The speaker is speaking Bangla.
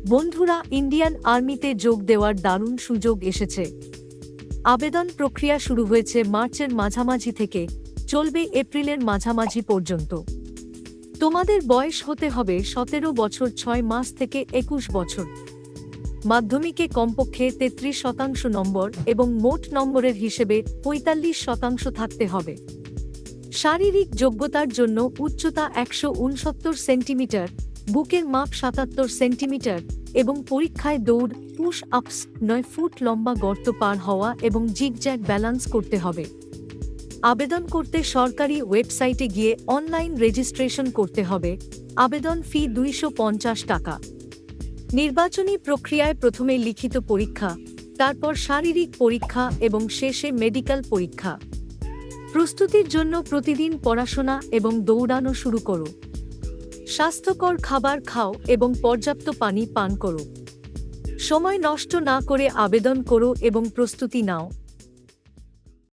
বন্ধুরা, ইন্ডিয়ান আর্মিতে যোগ দেওয়ার দারুণ সুযোগ এসেছে। আবেদন প্রক্রিয়া শুরু হয়েছে মার্চের মাঝামাঝি থেকে, চলবে এপ্রিলের মাঝামাঝি পর্যন্ত। তোমাদের বয়স হতে হবে 17 বছর 6 মাস থেকে 21 বছর। মাধ্যমিকে কমপক্ষে 33% নম্বর এবং মোট নম্বরের হিসেবে 45% থাকতে হবে। শারীরিক যোগ্যতার জন্য উচ্চতা 169 সেন্টিমিটার, বুকের মাপ 77 সেন্টিমিটার এবং পরীক্ষায় দৌড়, পুশ আপস, 9 ফুট লম্বা গর্ত পার হওয়া এবং জিগজ্যাগ ব্যালান্স করতে হবে। আবেদন করতে সরকারি ওয়েবসাইটে গিয়ে অনলাইন রেজিস্ট্রেশন করতে হবে। আবেদন ফি 250 টাকা। নির্বাচনী প্রক্রিয়ায় প্রথমে লিখিত পরীক্ষা, তারপর শারীরিক পরীক্ষা এবং শেষে মেডিকেল পরীক্ষা। প্রস্তুতির জন্য প্রতিদিন পড়াশোনা এবং দৌড়ানো শুরু করো। স্বাস্থ্যকর খাবার খাও এবং পর্যাপ্ত পানি পান করো। সময় নষ্ট না করে আবেদন করো এবং প্রস্তুতি নাও।